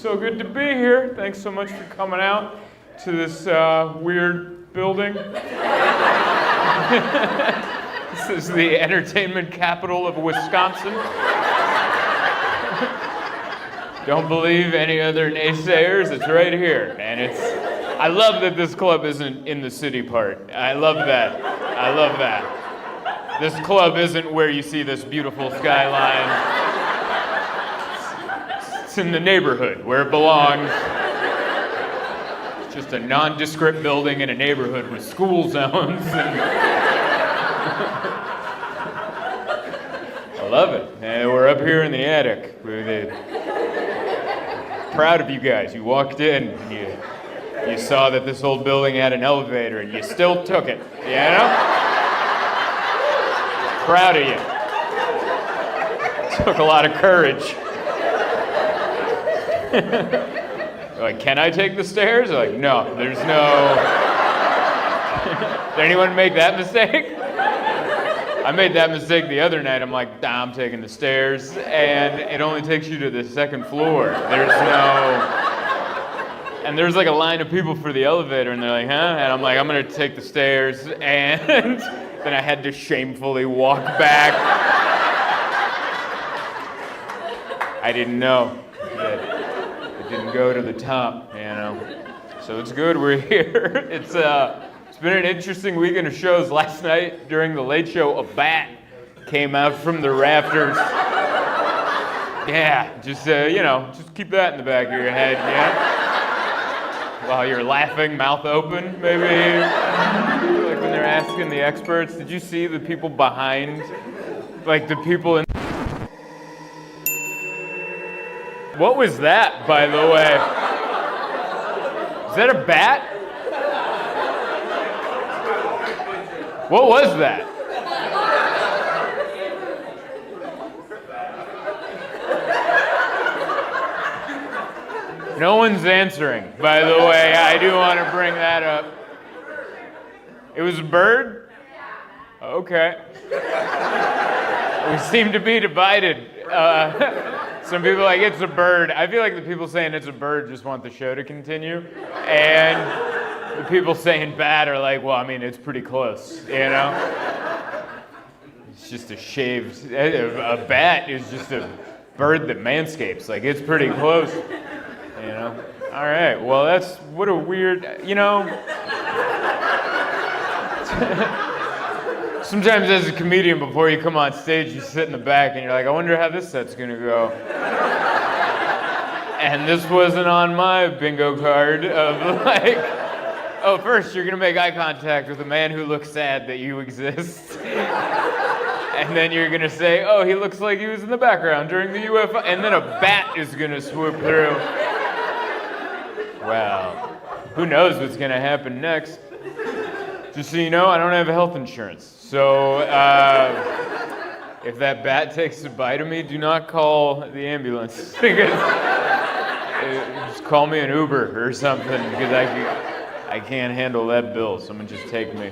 So good to be here. Thanks so much for coming out to this weird building. This is the entertainment capital of Wisconsin. Don't believe any other naysayers, it's right here. And I love that this club isn't in the city part. I love that. I love that. This club isn't where you see this beautiful skyline. It's in the neighborhood where it belongs. It's just a nondescript building in a neighborhood with school zones. I love it. And we're up here in the attic. Proud of you guys. You walked in and you saw that this old building had an elevator and you still took it. You know? Proud of you. Took a lot of courage. Like, can I take the stairs? Like, no, there's no. Did anyone make that mistake? I made that mistake the other night. I'm like, I'm taking the stairs, and it only takes you to the second floor. There's like a line of people for the elevator, and they're like, huh? And I'm like, I'm gonna take the stairs, and then I had to shamefully walk back. I didn't know that it didn't go to the top, you know. So it's good we're here. It's been an interesting weekend of shows. Last night during the Late Show, a bat came out from the rafters. Yeah, just just keep that in the back of your head, yeah. While you're laughing, mouth open, maybe. Like when they're asking the experts, did you see the people behind, like the people in? What was that, by the way? Is that a bat? What was that? No one's answering, by the way. I do want to bring that up. It was a bird? Okay. We seem to be divided. Some people are like, it's a bird. I feel like the people saying it's a bird just want the show to continue. And the people saying bat are like, well, I mean, it's pretty close, you know? It's just a shaved, a bat is just a bird that manscapes. Like, it's pretty close, you know? All right, well, what a weird, you know? Sometimes as a comedian, before you come on stage, you sit in the back and you're like, I wonder how this set's gonna go. And this wasn't on my bingo card of like, oh, first you're gonna make eye contact with a man who looks sad that you exist. And then you're gonna say, oh, he looks like he was in the background during the UFO, and then a bat is gonna swoop through. Well, who knows what's gonna happen next? Just so you know, I don't have health insurance. So if that bat takes a bite of me, do not call the ambulance. Just call me an Uber or something, because I can't handle that bill. Someone just take me.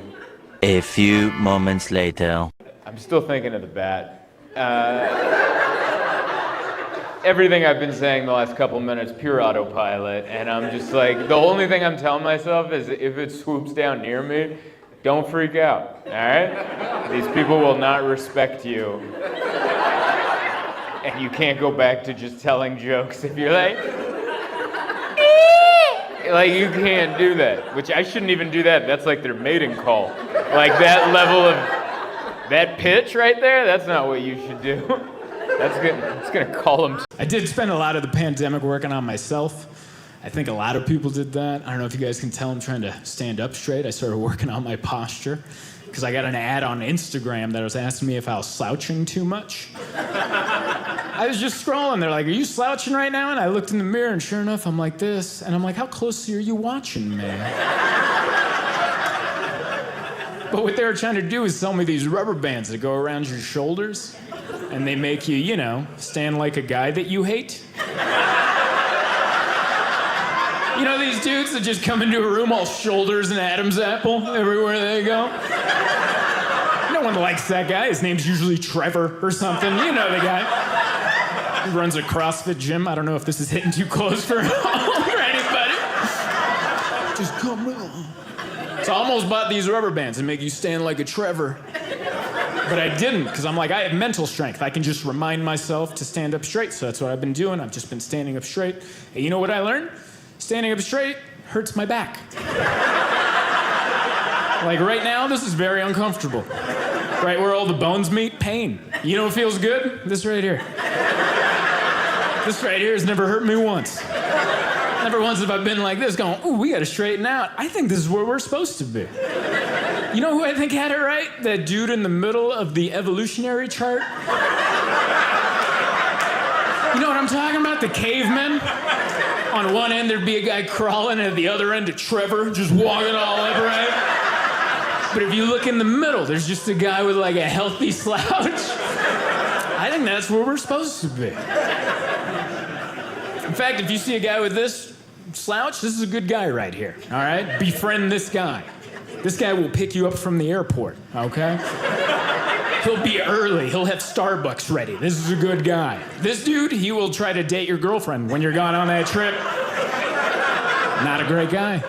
A few moments later. I'm still thinking of the bat. Everything I've been saying the last couple minutes, pure autopilot, and I'm just like, the only thing I'm telling myself is if it swoops down near me, don't freak out, all right? These people will not respect you. And you can't go back to just telling jokes if you're like, like you can't do that, which I shouldn't even do that. That's like their mating call. Like that level of, that pitch right there, that's not what you should do. It's gonna call them. I did spend a lot of the pandemic working on myself. I think a lot of people did that. I don't know if you guys can tell I'm trying to stand up straight. I started working on my posture because I got an ad on Instagram that was asking me if I was slouching too much. I was just scrolling. They're like, are you slouching right now? And I looked in the mirror, and sure enough, I'm like this. And I'm like, how closely are you watching me? But what they were trying to do is sell me these rubber bands that go around your shoulders, and they make you, stand like a guy that you hate. You know these dudes that just come into a room all shoulders and Adam's apple everywhere they go? No one likes that guy. His name's usually Trevor or something. You know the guy. He runs a CrossFit gym. I don't know if this is hitting too close for home or anybody. Just come on. So I almost bought these rubber bands and make you stand like a Trevor. But I didn't, because I'm like, I have mental strength. I can just remind myself to stand up straight. So that's what I've been doing. I've just been standing up straight. And you know what I learned? Standing up straight hurts my back. Like right now, this is very uncomfortable. Right where all the bones meet, pain. You know what feels good? This right here. This right here has never hurt me once. Never once have I been like this going, ooh, we gotta straighten out. I think this is where we're supposed to be. You know who I think had it right? That dude in the middle of the evolutionary chart. You know what I'm talking about? The cavemen. On one end, there'd be a guy crawling, and at the other end, a Trevor just walking all upright. But if you look in the middle, there's just a guy with like a healthy slouch. I think that's where we're supposed to be. In fact, if you see a guy with this slouch, this is a good guy right here, all right? Befriend this guy. This guy will pick you up from the airport, okay? He'll be early. He'll have Starbucks ready. This is a good guy. This dude, he will try to date your girlfriend when you're gone on that trip. Not a great guy.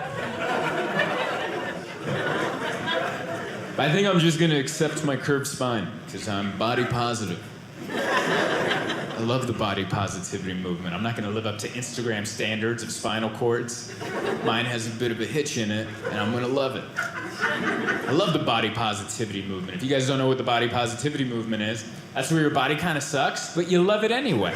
I think I'm just gonna accept my curved spine, because I'm body positive. I love the body positivity movement. I'm not gonna live up to Instagram standards of spinal cords. Mine has a bit of a hitch in it, and I'm gonna love it. I love the body positivity movement. If you guys don't know what the body positivity movement is, that's where your body kind of sucks, but you love it anyway.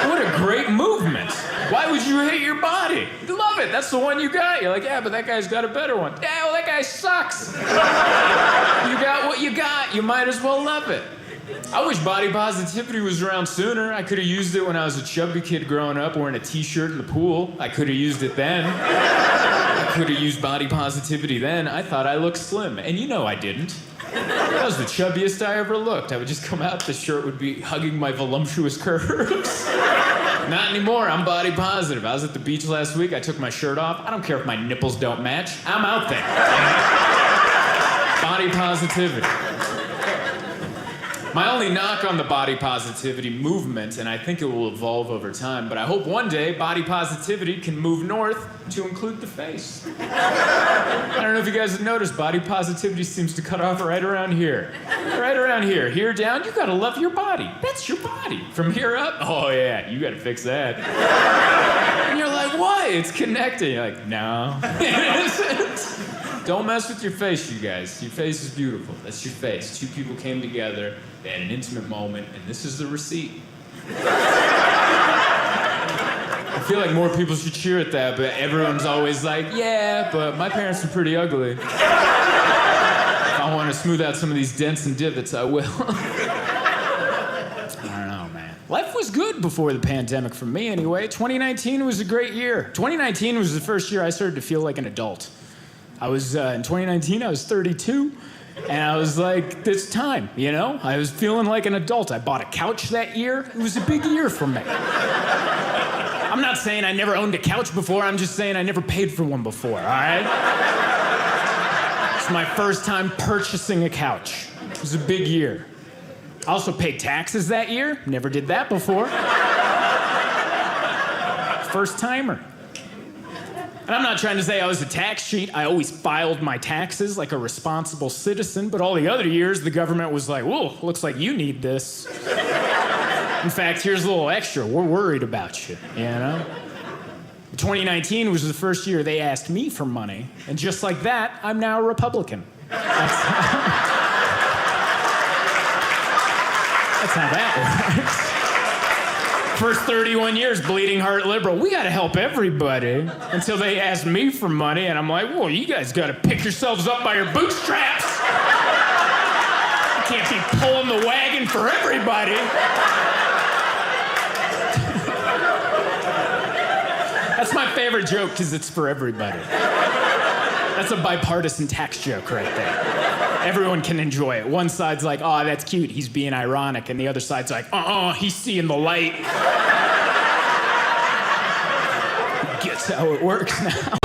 What a great movement. Why would you hate your body? You love it. That's the one you got. You're like, yeah, but that guy's got a better one. Yeah, well, that guy sucks. You got what you got. You might as well love it. I wish body positivity was around sooner. I could have used it when I was a chubby kid growing up wearing a t-shirt in the pool. I could have used it then. I could have used body positivity then. I thought I looked slim, and you know I didn't. That was the chubbiest I ever looked. I would just come out, the shirt would be hugging my voluptuous curves. Not anymore, I'm body positive. I was at the beach last week, I took my shirt off. I don't care if my nipples don't match. I'm out there. Body positivity. My only knock on the body positivity movement, and I think it will evolve over time, but I hope one day body positivity can move north to include the face. I don't know if you guys have noticed, body positivity seems to cut off right around here. Right around here. Here down, you gotta love your body. That's your body. From here up, oh yeah, you gotta fix that. And you're like, why? It's connected. You're like, no, it isn't. Don't mess with your face, you guys. Your face is beautiful. That's your face. Two people came together, they had an intimate moment, and this is the receipt. I feel like more people should cheer at that, but everyone's always like, yeah, but my parents are pretty ugly. If I want to smooth out some of these dents and divots, I will. I don't know, man. Life was good before the pandemic for me, anyway. 2019 was a great year. 2019 was the first year I started to feel like an adult. I was, in 2019, I was 32, and I was like, it's time, you know? I was feeling like an adult. I bought a couch that year. It was a big year for me. I'm not saying I never owned a couch before, I'm just saying I never paid for one before, all right? It's my first time purchasing a couch. It was a big year. I also paid taxes that year. Never did that before. First timer. And I'm not trying to say I was a tax cheat. I always filed my taxes like a responsible citizen, but all the other years, the government was like, whoa, looks like you need this. In fact, here's a little extra. We're worried about you, you know? 2019 was the first year they asked me for money, and just like that, I'm now a Republican. That's how that works. First 31 years, bleeding heart liberal. We gotta help everybody. Until they asked me for money, and I'm like, well, you guys gotta pick yourselves up by your bootstraps. You can't be pulling the wagon for everybody. That's my favorite joke, because it's for everybody. That's a bipartisan tax joke right there. Everyone can enjoy it. One side's like, oh, that's cute, he's being ironic. And the other side's like, he's seeing the light. He gets how it works now.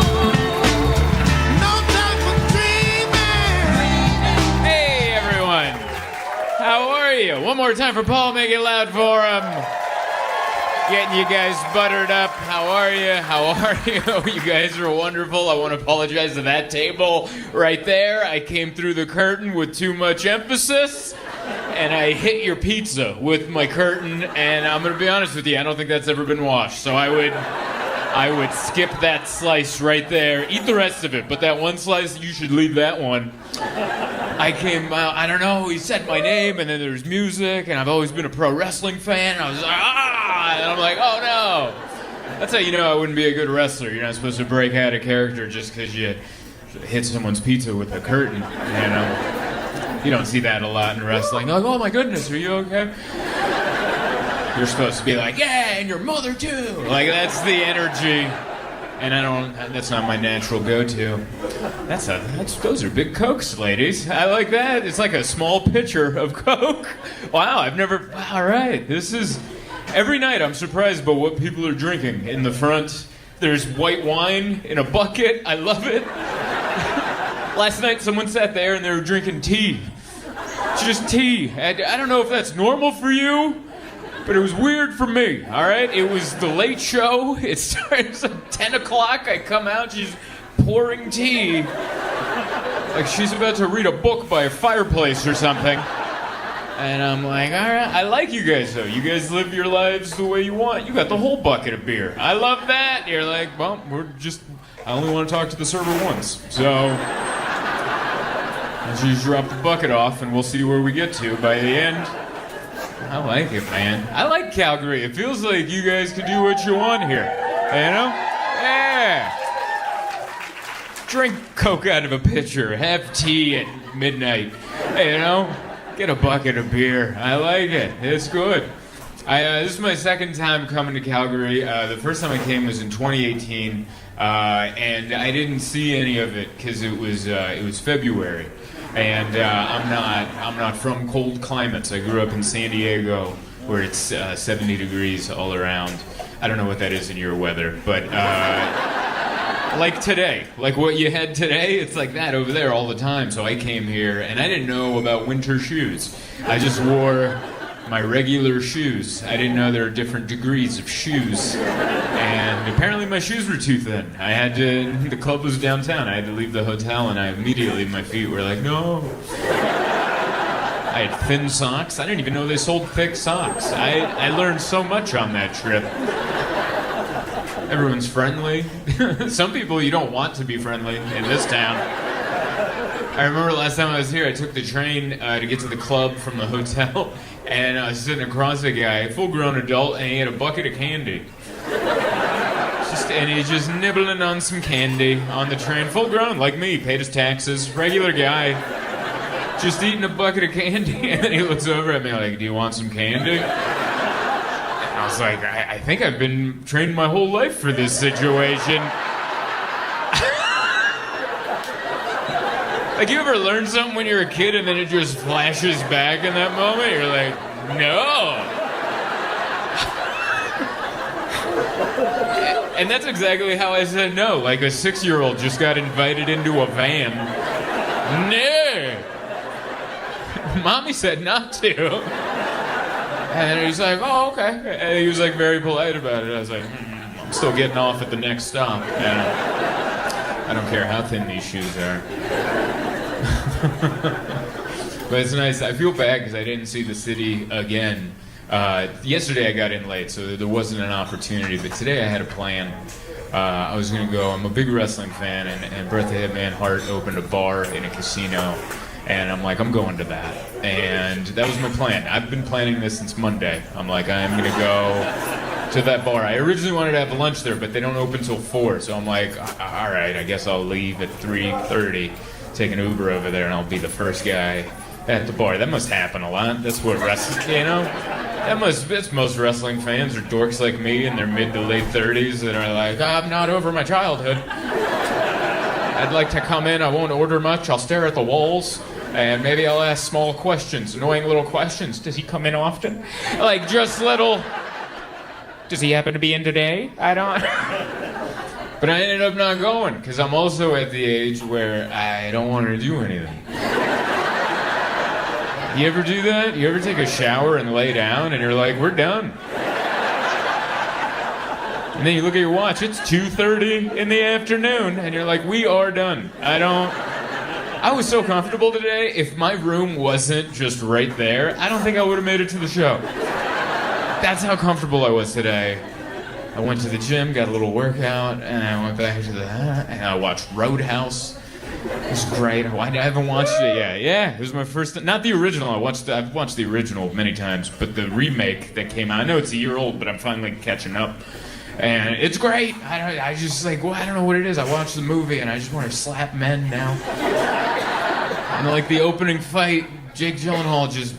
Hey, everyone. How are you? One more time for Paul. Make it loud for him. Getting you guys buttered up. How are you? How are you? You guys are wonderful. I want to apologize to that table right there. I came through the curtain with too much emphasis, and I hit your pizza with my curtain, and I'm going to be honest with you, I don't think that's ever been washed, so I would skip that slice right there. Eat the rest of it, but that one slice, you should leave that one. I came out, I don't know, he said my name, and then there's music, and I've always been a pro wrestling fan. I was like, and I'm like, oh no. That's how you know I wouldn't be a good wrestler. You're not supposed to break out of character just because you hit someone's pizza with a curtain, you know. You don't see that a lot in wrestling. Like, oh my goodness, are you okay? You're supposed to be like, yeah, and your mother too. Like, that's the energy. And that's not my natural go-to. Those are big Cokes, ladies. I like that. It's like a small pitcher of Coke. Wow, all right. Every night I'm surprised by what people are drinking. In the front, there's white wine in a bucket. I love it. Last night someone sat there and they were drinking tea. Just tea. I don't know if that's normal for you, but it was weird for me, all right? It was the late show. It starts at 10 o'clock. I come out, she's pouring tea. Like she's about to read a book by a fireplace or something. And I'm like, all right, I like you guys, though. You guys live your lives the way you want. You got the whole bucket of beer. I love that. You're like, well, I only want to talk to the server once. So, you just drop the bucket off, and we'll see where we get to by the end. I like it, man. I like Calgary. It feels like you guys can do what you want here. You know? Yeah. Drink Coke out of a pitcher. Have tea at midnight. You know? Get a bucket of beer. I like it. It's good. This is my second time coming to Calgary. The first time I came was in 2018, and I didn't see any of it because it was February. And I'm not from cold climates. I grew up in San Diego, where it's 70 degrees all around. I don't know what that is in your weather, but like today, like what you had today, it's like that over there all the time. So I came here, and I didn't know about winter shoes. I just wore my regular shoes. I didn't know there were different degrees of shoes. And apparently my shoes were too thin. The club was downtown. I had to leave the hotel, and my feet were like, no. I had thin socks. I didn't even know they sold thick socks. I learned so much on that trip. Everyone's friendly. Some people you don't want to be friendly in this town. I remember last time I was here, I took the train to get to the club from the hotel, and I was sitting across a guy, a full-grown adult, and he had a bucket of candy. And he's just nibbling on some candy on the train, full-grown, like me, paid his taxes, regular guy, just eating a bucket of candy, and then he looks over at me like, do you want some candy? And I was like, I think I've been trained my whole life for this situation. Like, you ever learn something when you're a kid and then it just flashes back in that moment? You're like, no. And that's exactly how I said no. Like a 6-year-old just got invited into a van. No. Mommy said not to. And he's like, oh, okay. And he was like very polite about it. I was like, I'm still getting off at the next stop. And I don't care how thin these shoes are. But it's nice. I feel bad because I didn't see the city again. Yesterday I got in late, so there wasn't an opportunity. But today I had a plan. I was going to go. I'm a big wrestling fan, and Birthday Hitman Hart opened a bar in a casino. And I'm like, I'm going to that. And that was my plan. I've been planning this since Monday. I'm like, I'm going to go to that bar. I originally wanted to have lunch there, but they don't open till 4. So I'm like, all right, I guess I'll leave at 3:30, take an Uber over there, and I'll be the first guy at the bar. That must happen a lot. That's what wrestling, you know? That's most wrestling fans are dorks like me in their mid to late 30s that are like, I'm not over my childhood. I'd like to come in, I won't order much, I'll stare at the walls, and maybe I'll ask small questions, annoying little questions. Does he come in often? Like, just little, does he happen to be in today? I don't... But I ended up not going, because I'm also at the age where I don't want to do anything. You ever do that? You ever take a shower and lay down, and you're like, we're done? And then you look at your watch, it's 2:30 in the afternoon, and you're like, we are done. I was so comfortable today, if my room wasn't just right there, I don't think I would have made it to the show. That's how comfortable I was today. I went to the gym, got a little workout, and I went back to and I watched Roadhouse. It was great. I haven't watched it yet. Yeah, it was my first. Not the original. I've watched the original many times, but the remake that came out. I know it's a year old, but I'm finally catching up, and it's great. I just like, well, I don't know what it is. I watched the movie, and I just want to slap men now. And like the opening fight, Jake Gyllenhaal just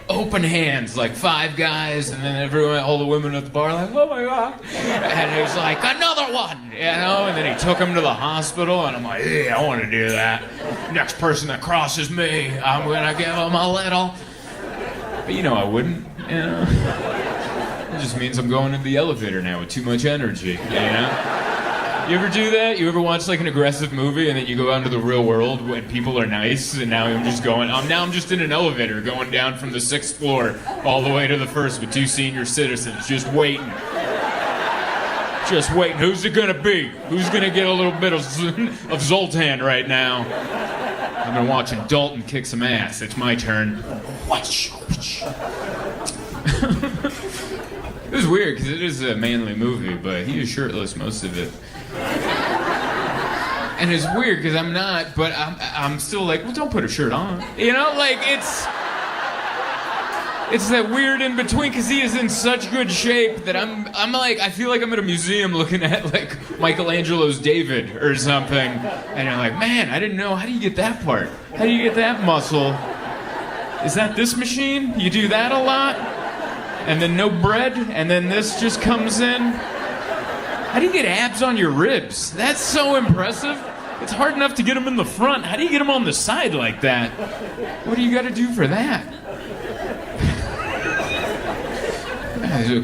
open hands, like 5 guys, and then all the women at the bar like, oh my God. And he was like, another one, you know? And then he took him to the hospital, and I'm like, yeah, I want to do that. Next person that crosses me, I'm going to give him a little. But you know I wouldn't, you know? It just means I'm going into the elevator now with too much energy, you know? You ever do that? You ever watch like an aggressive movie and then you go out into the real world when people are nice, and now I'm just in an elevator going down from the 6th floor all the way to the 1st with 2 senior citizens just waiting. Just waiting. Who's it gonna be? Who's gonna get a little bit of Zoltan right now? I've been watching Dalton kick some ass. It's my turn. It was weird because it is a manly movie, but he is shirtless most of it. And it's weird because I'm not, but I'm still like, well, don't put a shirt on. You know, like it's that weird in between because he is in such good shape that I'm like, I feel like I'm at a museum looking at like Michelangelo's David or something. And I'm like, man, I didn't know, how do you get that part? How do you get that muscle? Is that this machine? You do that a lot? And then no bread, and then this just comes in. How do you get abs on your ribs? That's so impressive. It's hard enough to get them in the front. How do you get them on the side like that? What do you got to do for that?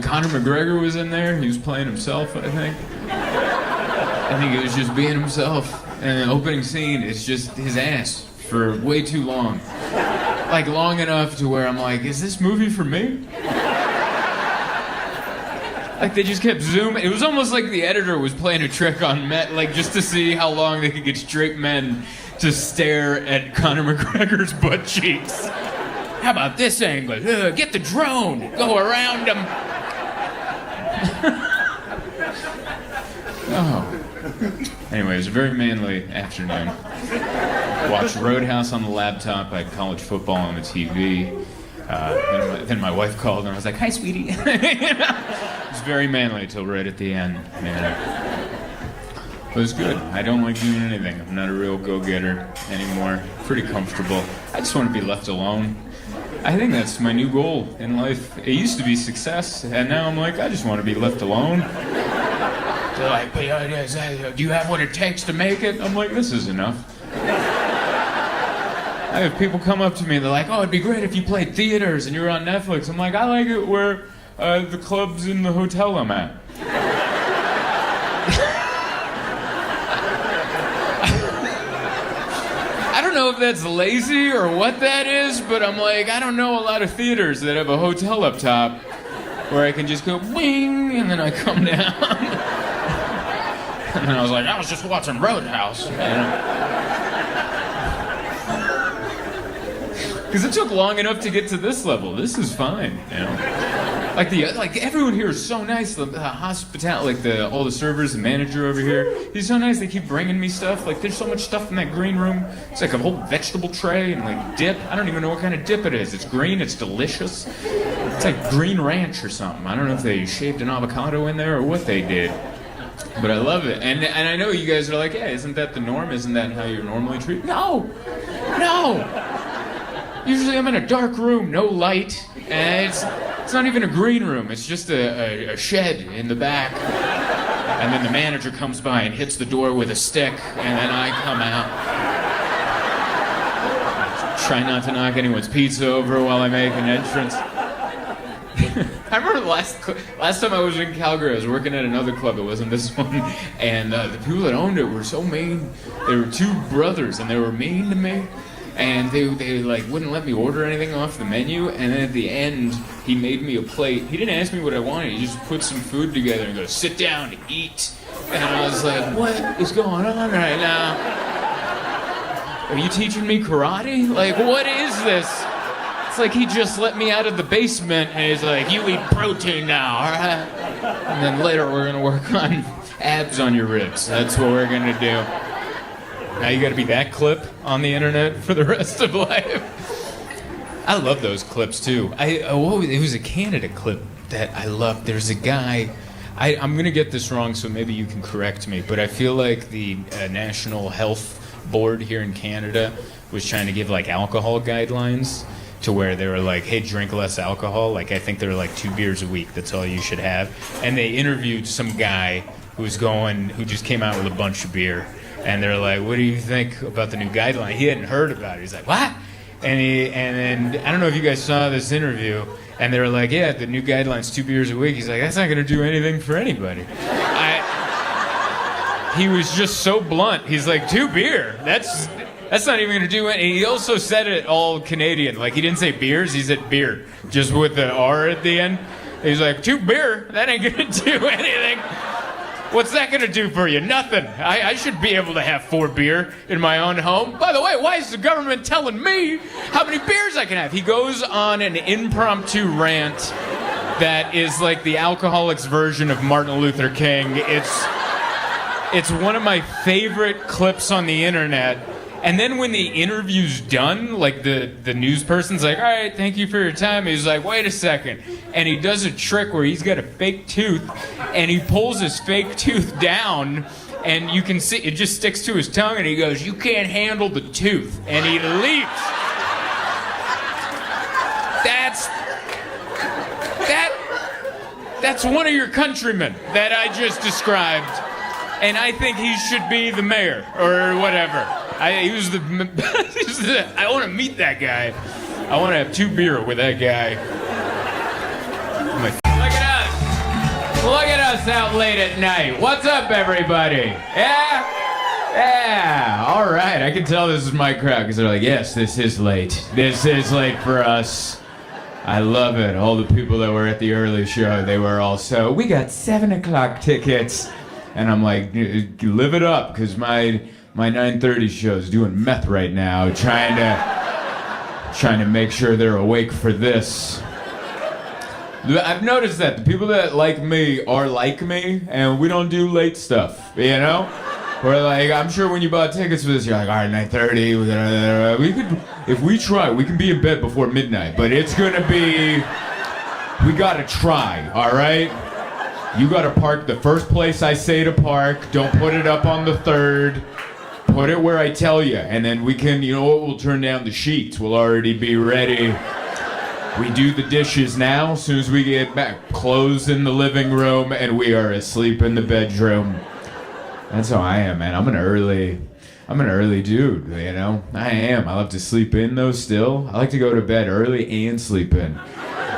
Conor McGregor was in there. He was playing himself, I think. I think he was just being himself. And the opening scene is just his ass for way too long. Like long enough to where I'm like, is this movie for me? Like they just kept zooming. It was almost like the editor was playing a trick on men, like just to see how long they could get straight men to stare at Conor McGregor's butt cheeks. How about this angle? Get the drone. Go around him. Oh. Anyway, it was a very manly afternoon. Watched Roadhouse on the laptop. I had college football on the TV. Then my wife called and I was like, hi, sweetie. It was very manly till right at the end. Man. It was good. I don't like doing anything. I'm not a real go-getter anymore. Pretty comfortable. I just want to be left alone. I think that's my new goal in life. It used to be success, and now I'm like, I just want to be left alone. They're like, do you have what it takes to make it? I'm like, this is enough. I have people come up to me and they're like, oh, it'd be great if you played theaters and you were on Netflix. I'm like, I like it where the club's in the hotel I'm at. I don't know if that's lazy or what that is, but I'm like, I don't know a lot of theaters that have a hotel up top where I can just go, wing, and then I come down. And then I was like, I was just watching Roadhouse. You know? Because it took long enough to get to this level. This is fine, you know. Like everyone here is so nice. The hospitality, like all the servers, the manager over here, he's so nice. They keep bringing me stuff. Like there's so much stuff in that green room. It's like a whole vegetable tray and like dip. I don't even know what kind of dip it is. It's green. It's delicious. It's like green ranch or something. I don't know if they shaved an avocado in there or what they did. But I love it. And I know you guys are like, yeah, isn't that the norm? Isn't that how you're normally treated? No. Usually I'm in a dark room, no light, and it's not even a green room. It's just a shed in the back. And then the manager comes by and hits the door with a stick, and then I come out. Try not to knock anyone's pizza over while I make an entrance. I remember the last time I was in Calgary, I was working at another club, it wasn't this one, and the people that owned it were so mean. They were 2 brothers, and they were mean to me. and they like wouldn't let me order anything off the menu, and then at the end he made me a plate. He didn't ask me what I wanted, he just put some food together and goes, sit down, eat. And I was like, what is going on right now? Are you teaching me karate? Like, what is this? It's like he just let me out of the basement and he's like, you eat protein now, all right? And then later we're gonna work on abs on your ribs. That's what we're gonna do. Now you gotta be that clip on the internet for the rest of life. I love those clips too. It was a Canada clip that I loved. There's a guy, I'm gonna get this wrong, so maybe you can correct me, but I feel like the National Health Board here in Canada was trying to give like alcohol guidelines to where they were like, hey, drink less alcohol. Like, I think they were like 2 beers a week, that's all you should have. And they interviewed some guy who just came out with a bunch of beer. And they're like, what do you think about the new guideline? He hadn't heard about it. He's like, what? And then, I don't know if you guys saw this interview, and they were like, yeah, the new guideline's 2 beers a week. He's like, that's not gonna do anything for anybody. He was just so blunt. He's like, 2 beer? That's not even gonna do anything. He also said it all Canadian. Like, he didn't say beers, he said beer. Just with the R at the end. He's like, 2 beer? That ain't gonna do anything. What's that gonna do for you? Nothing. I should be able to have 4 beer in my own home. By the way, why is the government telling me how many beers I can have? He goes on an impromptu rant that is like the alcoholics version of Martin Luther King. It's one of my favorite clips on the internet. And then when the interview's done, like the news person's like, all right, thank you for your time. He's like, wait a second. And he does a trick where he's got a fake tooth and he pulls his fake tooth down and you can see it just sticks to his tongue and he goes, you can't handle the tooth. And he leaps. That's one of your countrymen that I just described. And I think he should be the mayor or whatever. I want to meet that guy. I want to have 2 beer with that guy. Look at us out late at night. What's up, everybody? Yeah. All right. I can tell this is my crowd because they're like, yes, this is late. This is late for us. I love it. All the people that were at the early show, they were all so, we got 7 o'clock tickets. And I'm like, live it up, because my 9:30 show is doing meth right now, trying to make sure they're awake for this. I've noticed that the people that like me are like me, and we don't do late stuff, you know? We're like, I'm sure when you bought tickets for this, you're like, all right, 9:30, we could, if we try, we can be in bed before midnight, but it's gonna be, we gotta try, all right? You gotta park the first place I say to park. Don't put it up on the 3rd. Put it where I tell you. And then we can, you know what, we'll turn down the sheets. We'll already be ready. We do the dishes now. As soon as we get back, clothes in the living room, and we are asleep in the bedroom. That's how I am, man. I'm an early dude, you know? I am. I love to sleep in, though, still. I like to go to bed early and sleep in.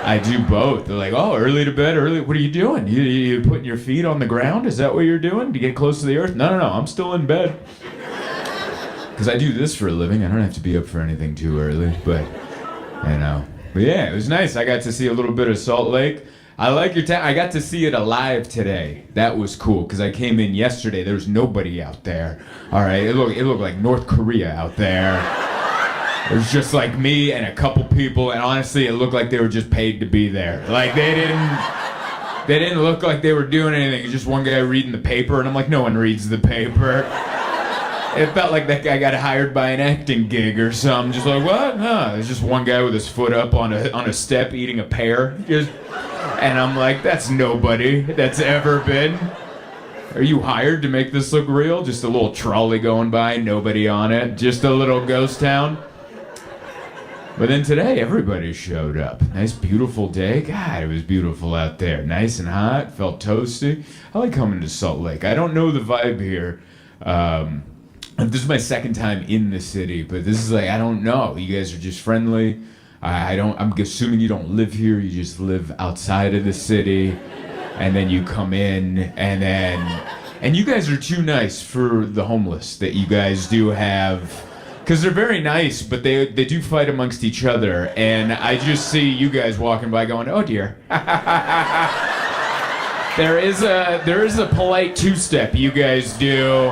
I do both. They're like, oh, early to bed, early. What are you doing? You putting your feet on the ground? Is that what you're doing to get close to the earth? No. I'm still in bed. Because I do this for a living. I don't have to be up for anything too early. But, you know. But yeah, it was nice. I got to see a little bit of Salt Lake. I like your town. I got to see it alive today. That was cool. Because I came in yesterday. There was nobody out there. All right. It looked like North Korea out there. It was just like me and a couple people, and honestly, it looked like they were just paid to be there. Like, they didn't look like they were doing anything. It was just one guy reading the paper, and I'm like, no one reads the paper. It felt like that guy got hired by an acting gig or something. Just like, what? No, there's just one guy with his foot up on a step eating a pear. And I'm like, that's nobody that's ever been. Are you hired to make this look real? Just a little trolley going by, nobody on it. Just a little ghost town. But then today, everybody showed up. Nice, beautiful day. God, it was beautiful out there. Nice and hot, felt toasty. I like coming to Salt Lake. I don't know the vibe here. This is my second time in the city, but this is like, I don't know. You guys are just friendly. I'm assuming you don't live here. You just live outside of the city. And then you come in, and you guys are too nice for the homeless that you guys do have. Because they're very nice, but they do fight amongst each other. And I just see you guys walking by going, oh dear. There is a polite two-step you guys do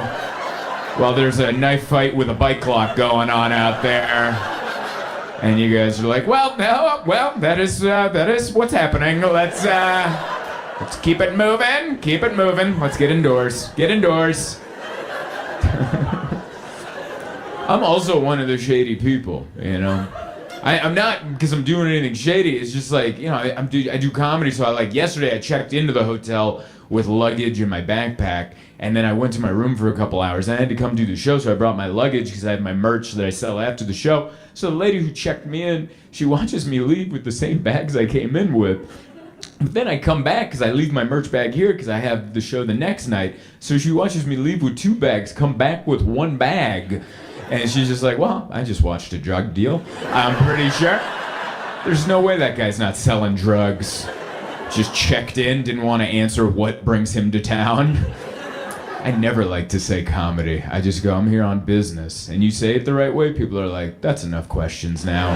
while there's a knife fight with a bike clock going on out there. And you guys are like, well, no, well, that is what's happening. Let's keep it moving, Let's get indoors. I'm also one of the shady people, you know. I'm not because I'm doing anything shady. It's just like, you know, I do comedy. So yesterday I checked into the hotel with luggage in my backpack, and then I went to my room for a couple hours. I had to come do the show, so I brought my luggage because I have my merch that I sell after the show. So the lady who checked me in, she watches me leave with the same bags I came in with. But then I come back because I leave my merch bag here because I have the show the next night. So she watches me leave with 2 bags, come back with 1 bag. And she's just like, well, I just watched a drug deal. I'm pretty sure. There's no way that guy's not selling drugs. Just checked in, didn't want to answer what brings him to town. I never like to say comedy. I just go, I'm here on business. And you say it the right way, people are like, that's enough questions now.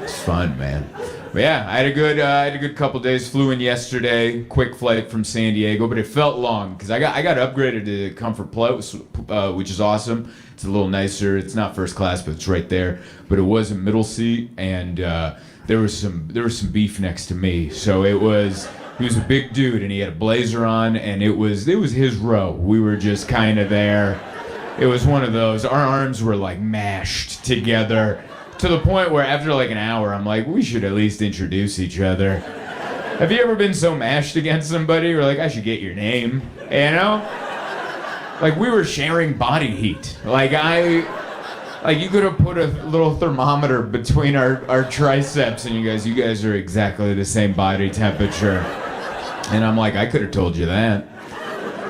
It's fun, man. But yeah, I had a good couple days. Flew in yesterday, quick flight from San Diego, but it felt long because I got upgraded to Comfort Plus, which is awesome. It's a little nicer. It's not first class, but it's right there. But it was a middle seat, and there was some beef next to me. So he was a big dude, and he had a blazer on, and it was his row. We were just kind of there. It was one of those. Our arms were like mashed together. To the point where after like an hour, I'm like, we should at least introduce each other. Have you ever been so mashed against somebody where like, I should get your name, you know? Like we were sharing body heat. Like you could have put a little thermometer between our triceps and you guys are exactly the same body temperature. And I'm like, I could have told you that.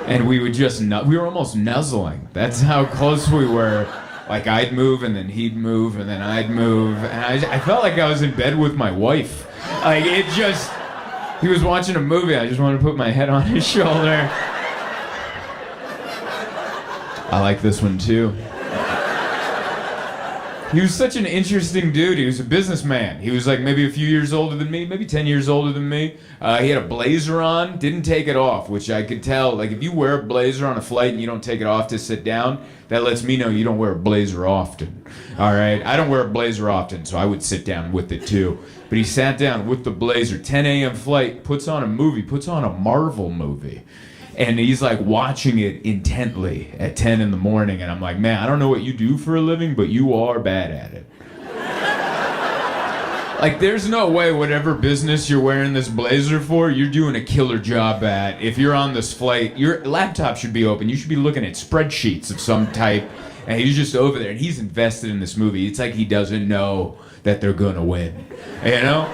And we were almost nuzzling. That's how close we were. Like I'd move and then he'd move and then I'd move and I felt like I was in bed with my wife. Like he was watching a movie, I just wanted to put my head on his shoulder. I like this one too. He was such an interesting dude. He was a businessman. He was like maybe a few years older than me, maybe 10 years older than me. He had a blazer on, didn't take it off, which I could tell. Like if you wear a blazer on a flight and you don't take it off to sit down, that lets me know you don't wear a blazer often. All right? I don't wear a blazer often, so I would sit down with it too. But he sat down with the blazer, 10 a.m. flight, puts on a Marvel movie. And he's like watching it intently at 10 in the morning. And I'm like, man, I don't know what you do for a living, but you are bad at it. Like, there's no way whatever business you're wearing this blazer for, you're doing a killer job at. If you're on this flight, your laptop should be open. You should be looking at spreadsheets of some type. And he's just over there, and he's invested in this movie. It's like he doesn't know that they're gonna win. You know?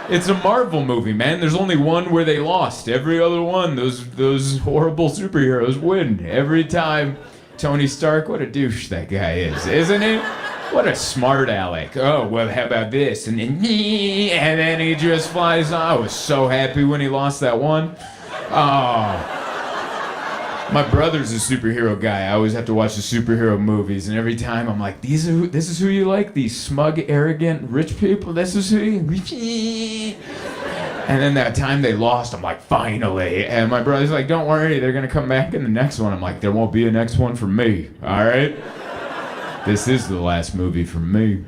It's a Marvel movie, man. There's only one where they lost. Every other one, those horrible superheroes win. Every time. Tony Stark, what a douche that guy is, isn't he? What a smart aleck. Oh, well, how about this? And then he just flies on. I was so happy when he lost that one. Oh. My brother's a superhero guy. I always have to watch the superhero movies, and every time I'm like, this is who you like? These smug, arrogant, rich people? This is who you... And then that time they lost, I'm like, finally. And my brother's like, don't worry, they're going to come back in the next one. I'm like, there won't be a next one for me, all right? This is the last movie for me.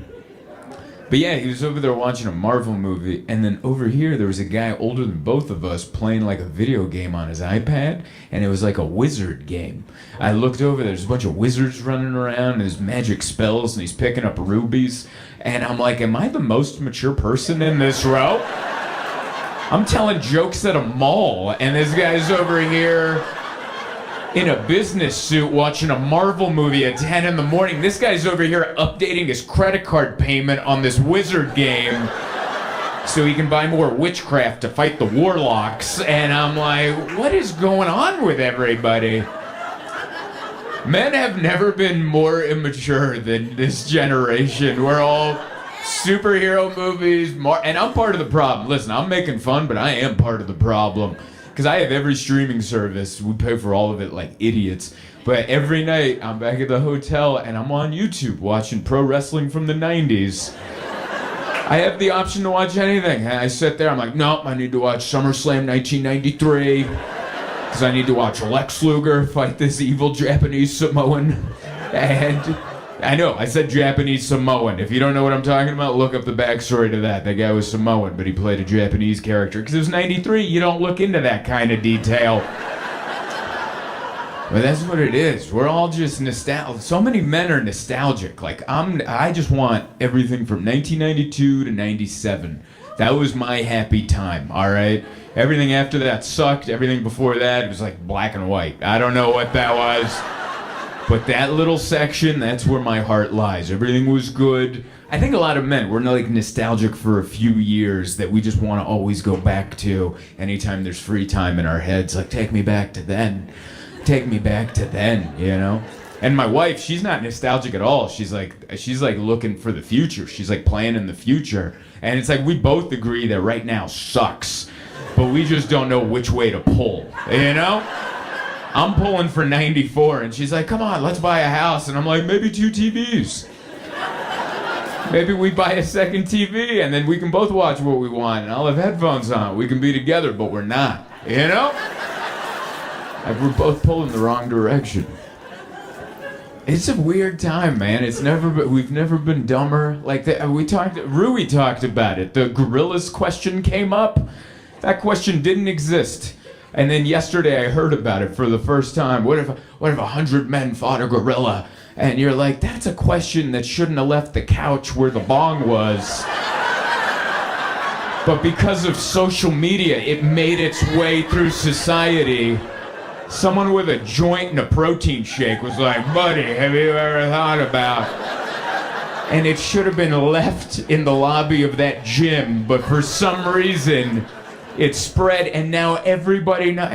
But yeah, he was over there watching a Marvel movie, and then over here there was a guy older than both of us playing like a video game on his iPad, and it was like a wizard game. I looked over, there's a bunch of wizards running around, and there's magic spells, and he's picking up rubies, and I'm like, am I the most mature person in this row? I'm telling jokes at a mall, and this guy's over here in a business suit watching a Marvel movie at 10 in the morning. This guy's over here updating his credit card payment on this wizard game so he can buy more witchcraft to fight the warlocks. And I'm like, what is going on with everybody? Men have never been more immature than this generation. We're all superhero movies, and I'm part of the problem. Listen, I'm making fun, but I am part of the problem. because I have every streaming service. We pay for all of it like idiots. But every night I'm back at the hotel and I'm on YouTube watching pro wrestling from the 90s. I have the option to watch anything. And I sit there, I'm like, nope, I need to watch SummerSlam 1993. Because I need to watch Lex Luger fight this evil Japanese Samoan. And I know, I said Japanese Samoan. If you don't know what I'm talking about, look up the backstory to that. That guy was Samoan, but he played a Japanese character. Because it was 93, you don't look into that kind of detail. But that's what it is. We're all just nostalgic. So many men are nostalgic. Like, I just want everything from 1992 to 97. That was my happy time, all right? Everything after that sucked. Everything before that, it was like black and white. I don't know what that was. But that little section, that's where my heart lies. Everything was good. I think a lot of men, we're like nostalgic for a few years that we just want to always go back to anytime there's free time in our heads. Like, take me back to then. Take me back to then, you know? And my wife, she's not nostalgic at all. She's like looking for the future. She's like planning the future. And it's like we both agree that right now sucks. But we just don't know which way to pull, you know? I'm pulling for 94 and she's like, come on, let's buy a house. And I'm like, maybe 2 TVs. Maybe we buy a second TV and then we can both watch what we want and I'll have headphones on. We can be together, but we're not, you know? Like, we're both pulling the wrong direction. It's a weird time, man. We've never been dumber. Like, Rui talked about it. The gorillas question came up. That question didn't exist. And then yesterday I heard about it for the first time. What if 100 men fought a gorilla? And you're like, that's a question that shouldn't have left the couch where the bong was. But because of social media, it made its way through society. Someone with a joint and a protein shake was like, buddy, have you ever thought about? And it should have been left in the lobby of that gym, but for some reason, it spread and now everybody knows.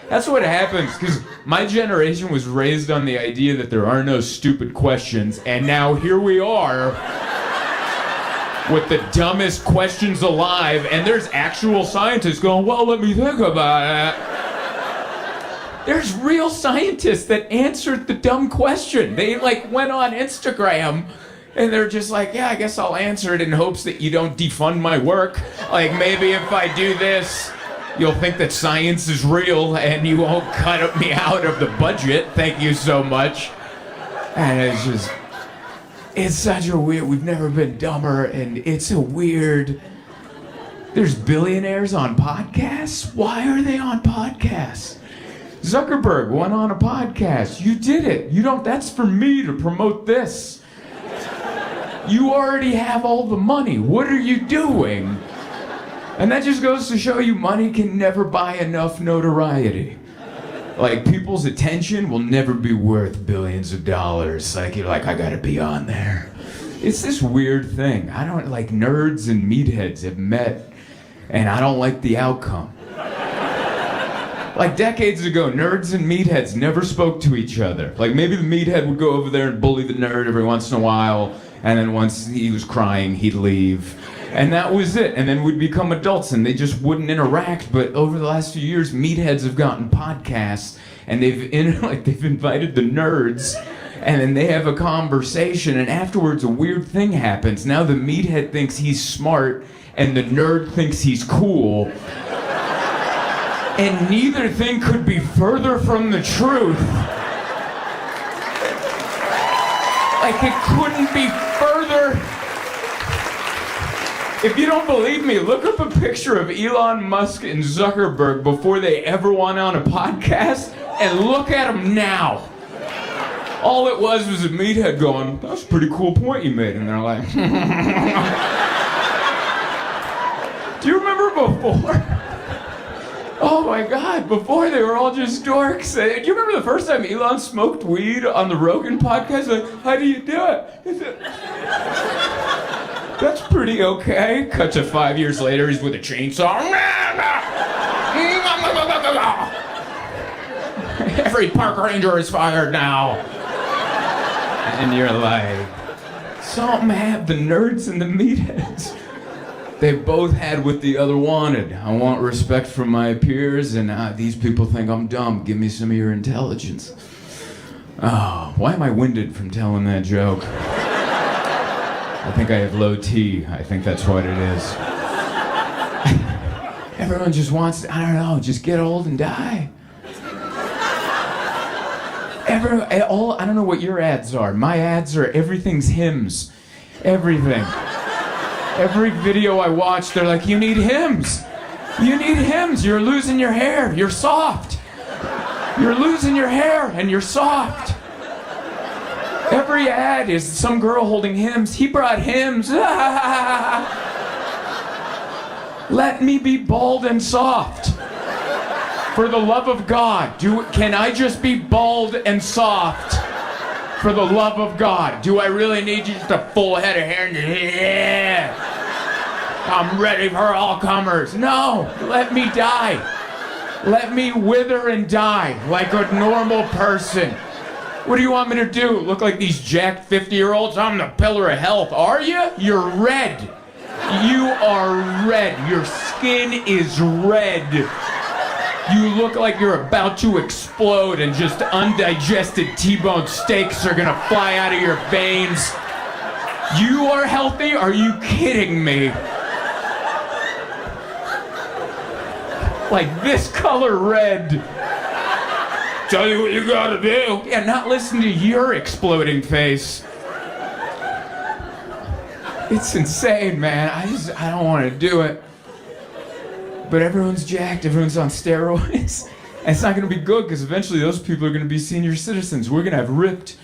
That's what happens, because my generation was raised on the idea that there are no stupid questions, and now here we are with the dumbest questions alive, and there's actual scientists going, well, let me think about it. There's real scientists that answered the dumb question. They like went on Instagram and they're just like, yeah, I guess I'll answer it in hopes that you don't defund my work. Like maybe if I do this, you'll think that science is real and you won't cut me out of the budget. Thank you so much. And it's such a weird, we've never been dumber and it's a weird, there's billionaires on podcasts? Why are they on podcasts? Zuckerberg went on a podcast. You did it. That's for me to promote this. You already have all the money. What are you doing? And that just goes to show you money can never buy enough notoriety. Like, people's attention will never be worth billions of dollars. Like, you're like, I gotta be on there. It's this weird thing. Nerds and meatheads have met, and I don't like the outcome. Like decades ago, nerds and meatheads never spoke to each other. Like maybe the meathead would go over there and bully the nerd every once in a while, and then once he was crying, he'd leave. And that was it. And then we'd become adults and they just wouldn't interact. But over the last few years, meatheads have gotten podcasts and they've invited the nerds and then they have a conversation and afterwards a weird thing happens. Now the meathead thinks he's smart and the nerd thinks he's cool. And neither thing could be further from the truth. Like it couldn't be further. If you don't believe me, look up a picture of Elon Musk and Zuckerberg before they ever went on a podcast and look at them now. All it was a meathead going, that's a pretty cool point you made. And they're like, do you remember before? Oh my God, before they were all just dorks. Do you remember the first time Elon smoked weed on the Rogan podcast? Like, how do you do it? That's pretty okay. Cut to 5 years later, he's with a chainsaw. Every park ranger is fired now. And you're like, something happened, the nerds and the meatheads. They both had what the other wanted. I want respect from my peers, and these people think I'm dumb. Give me some of your intelligence. Oh, why am I winded from telling that joke? I think I have low T. I think that's what it is. Everyone just wants to, I don't know, just get old and die. I don't know what your ads are. My ads are everything's hymns. Everything. Every video I watch, they're like, you need hymns. You need hymns. You're losing your hair. You're soft. You're losing your hair and you're soft. Every ad is some girl holding hymns. He brought hymns. Let me be bald and soft. For the love of God, can I just be bald and soft? For the love of God, do I really need just a full head of hair? Yeah. I'm ready for all comers. No, let me die. Let me wither and die like a normal person. What do you want me to do? Look like these jacked 50-year-olds? I'm the pillar of health. Are you? You're red. You are red. Your skin is red. You look like you're about to explode and just undigested T-bone steaks are gonna fly out of your veins. You are healthy? Are you kidding me? Like this color red. Tell you what you gotta do. Yeah, not listen to your exploding face. It's insane, man. I don't want to do it. But everyone's jacked, everyone's on steroids. And it's not going to be good because eventually those people are going to be senior citizens. We're going to have ripped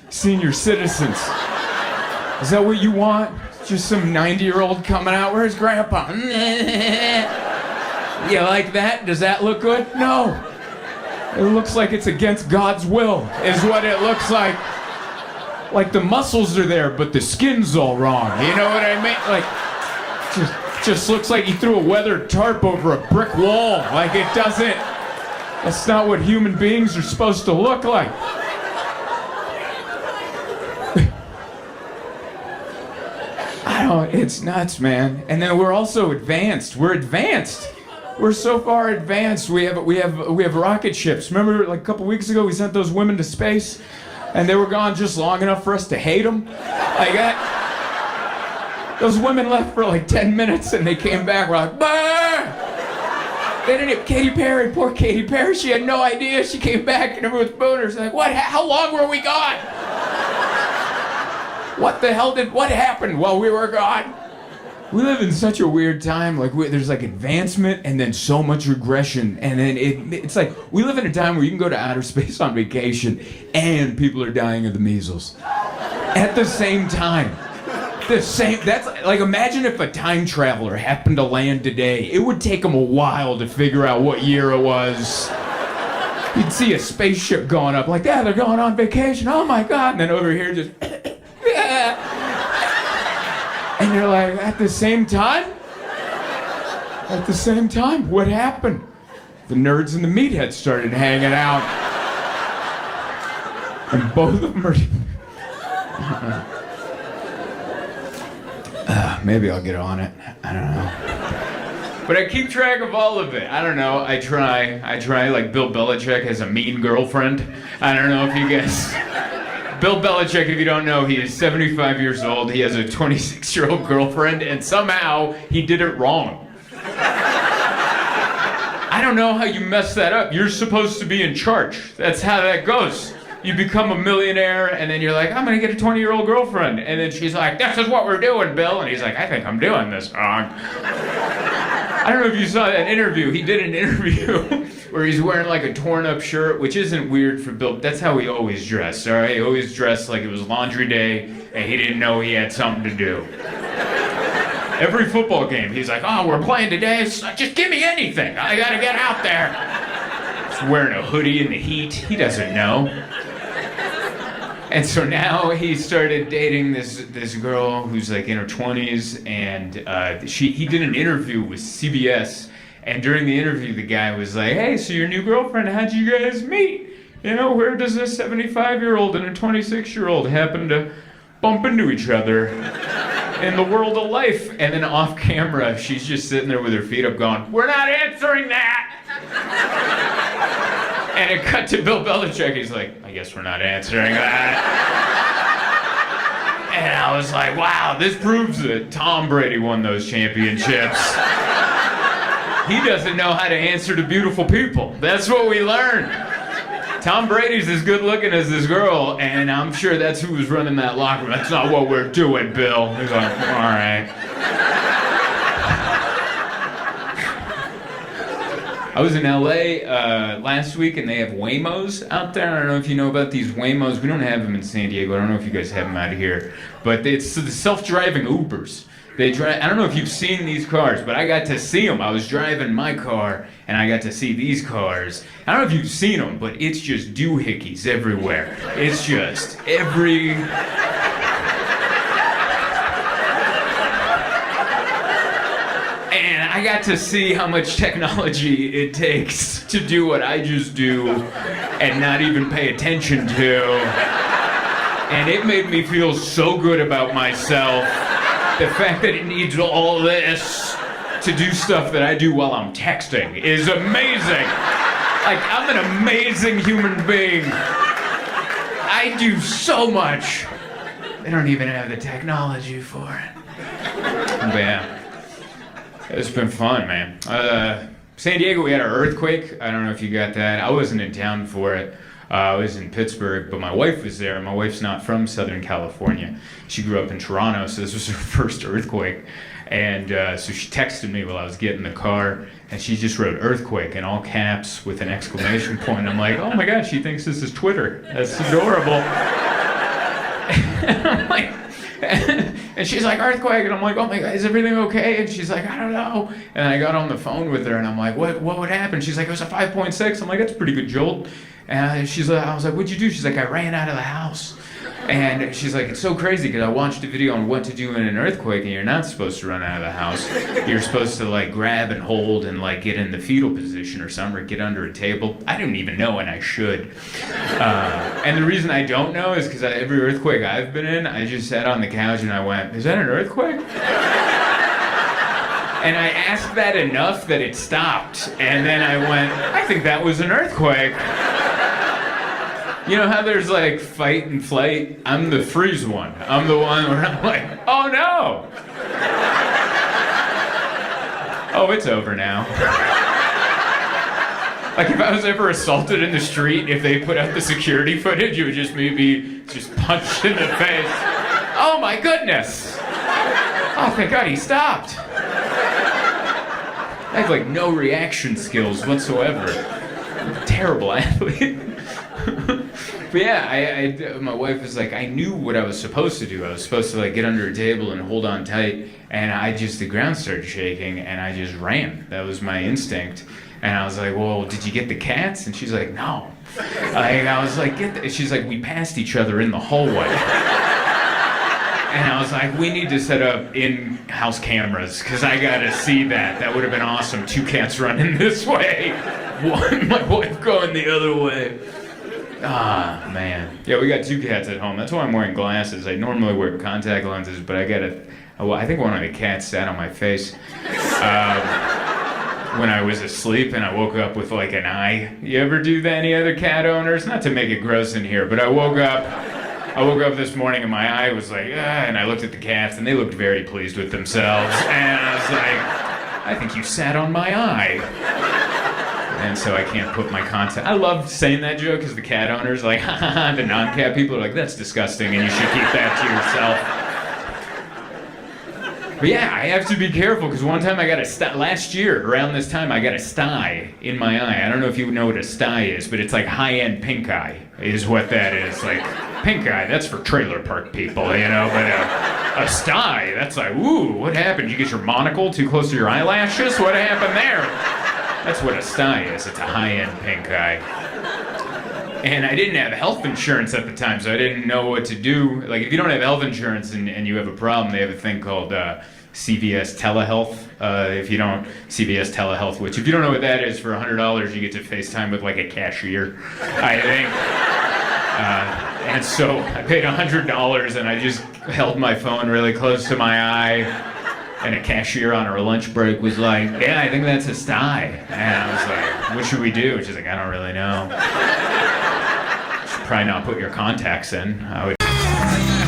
senior citizens. Is that what you want? Just some 90-year-old coming out? Where's Grandpa? You like that? Does that look good? No. It looks like it's against God's will, is what it looks like. Like the muscles are there, but the skin's all wrong. You know what I mean? Like, just looks like you threw a weathered tarp over a brick wall. Like it doesn't. That's not what human beings are supposed to look like. It's nuts, man. And then we're also advanced. We're advanced. We're so far advanced. We have rocket ships. Remember, like a couple weeks ago, we sent those women to space, and they were gone just long enough for us to hate them. Like that. Those women left for like 10 minutes, and they came back. We're like, bah! They didn't. Katy Perry, poor Katy Perry. She had no idea. She came back, and everyone's boners. Like, what? How long were we gone? What the hell what happened while we were gone? We live in such a weird time. Like there's like advancement and then so much regression, and then it's like we live in a time where you can go to outer space on vacation and people are dying of the measles at the same time. That's like, imagine if a time traveler happened to land today. It would take them a while to figure out what year it was. You'd see a spaceship going up, like, yeah, they're going on vacation. Oh my God! And then over here, just. And you're like, at the same time? At the same time, what happened? The nerds and the meatheads started hanging out. And both of them are... maybe I'll get on it. I don't know. But I keep track of all of it. I don't know. I try. Like Bill Belichick has a mean girlfriend. I don't know if you guys... Bill Belichick, if you don't know, he is 75 years old. He has a 26-year-old girlfriend, and somehow he did it wrong. I don't know how you mess that up. You're supposed to be in charge. That's how that goes. You become a millionaire, and then you're like, I'm going to get a 20-year-old girlfriend. And then she's like, this is what we're doing, Bill. And he's like, I think I'm doing this wrong. I don't know if you saw that interview. He did an interview where he's wearing like a torn up shirt, which isn't weird for Bill. That's how he always dressed, all right? He always dressed like it was laundry day and he didn't know he had something to do. Every football game, he's like, oh, we're playing today. Just give me anything. I gotta get out there. He's wearing a hoodie in the heat. He doesn't know. And so now he started dating this girl who's like in her 20s, and he did an interview with CBS, and during the interview the guy was like, hey, so your new girlfriend, how'd you guys meet? You know, where does this 75-year-old and a 26-year-old happen to bump into each other? in the world of life. And then off camera, she's just sitting there with her feet up going, we're not answering that! And it cut to Bill Belichick. He's like, I guess we're not answering that. And I was like, wow, this proves that Tom Brady won those championships. He doesn't know how to answer to beautiful people. That's what we learned. Tom Brady's as good looking as this girl, and I'm sure that's who was running that locker room. That's not what we're doing, Bill. He's like, all right. I was in LA last week, and they have Waymos out there. I don't know if you know about these Waymos. We don't have them in San Diego. I don't know if you guys have them out here. But it's the self-driving Ubers. They drive. I don't know if you've seen these cars, but I got to see them. I was driving my car, and I got to see these cars. I don't know if you've seen them, but it's just doohickeys everywhere. It's just every... And I got to see how much technology it takes to do what I just do and not even pay attention to. And it made me feel so good about myself. The fact that it needs all this to do stuff that I do while I'm texting is amazing. Like, I'm an amazing human being. I do so much. They don't even have the technology for it. But yeah, it's been fun, man. San Diego, we had an earthquake. I don't know if you got that. I wasn't in town for it. I was in Pittsburgh, but my wife was there. My wife's not from Southern California. She grew up in Toronto, so this was her first earthquake. And so she texted me while I was getting in the car, and she just wrote earthquake in all caps with an exclamation point. I'm like, oh my gosh, she thinks this is Twitter. That's adorable. And I'm like, and she's like, earthquake, and I'm like, oh my God, is everything okay? And she's like, I don't know. And I got on the phone with her, and I'm like, what would happen? She's like, it was a 5.6. I'm like, that's a pretty good jolt. And she's like, I was like, what'd you do? She's like, I ran out of the house. And she's like, it's so crazy because I watched a video on what to do in an earthquake, and you're not supposed to run out of the house. You're supposed to like grab and hold and like get in the fetal position or something, or get under a table. I don't even know, and I should. And the reason I don't know is because every earthquake I've been in, I just sat on the couch and I went, is that an earthquake? And I asked that enough that it stopped. And then I went, I think that was an earthquake. You know how there's like fight and flight? I'm the freeze one. I'm the one where I'm like, oh no! Oh, it's over now. Like if I was ever assaulted in the street, if they put out the security footage, it would just me be just punched in the face. Oh my goodness! Oh, thank God he stopped. I have like no reaction skills whatsoever. I'm a terrible athlete. But yeah, my wife was like, I knew what I was supposed to do. I was supposed to like get under a table and hold on tight, and the ground started shaking, and I just ran. That was my instinct. And I was like, well, did you get the cats? And she's like, no. I was like, she's like, we passed each other in the hallway. And I was like, we need to set up in-house cameras, because I gotta see that. That would have been awesome. 2 cats running this way, my wife going the other way. Ah, man. Yeah, we got 2 cats at home. That's why I'm wearing glasses. I normally wear contact lenses, but I think one of the cats sat on my face when I was asleep, and I woke up with like an eye. You ever do that, any other cat owners? Not to make it gross in here, but I woke up this morning and my eye was like, and I looked at the cats, and they looked very pleased with themselves. And I was like, I think you sat on my eye. And so I can't put my content. I love saying that joke because the cat owners, like, ha ha ha, the non-cat people are like, that's disgusting and you should keep that to yourself. But yeah, I have to be careful because one time I got last year, around this time, I got a sty in my eye. I don't know if you know what a sty is, but it's like high-end pink eye is what that is. Like, pink eye, that's for trailer park people, you know, but a sty, that's like, ooh, what happened? You get your monocle too close to your eyelashes? What happened there? That's what a sty is. It's a high-end pink eye. And I didn't have health insurance at the time, so I didn't know what to do. Like, if you don't have health insurance and you have a problem, they have a thing called CVS Telehealth. CVS Telehealth, which if you don't know what that is, for $100 you get to FaceTime with like a cashier, I think. And so I paid $100, and I just held my phone really close to my eye. And a cashier on her lunch break was like, yeah, I think that's a sty. And I was like, what should we do? She's like, I don't really know. Should probably not put your contacts in. I would.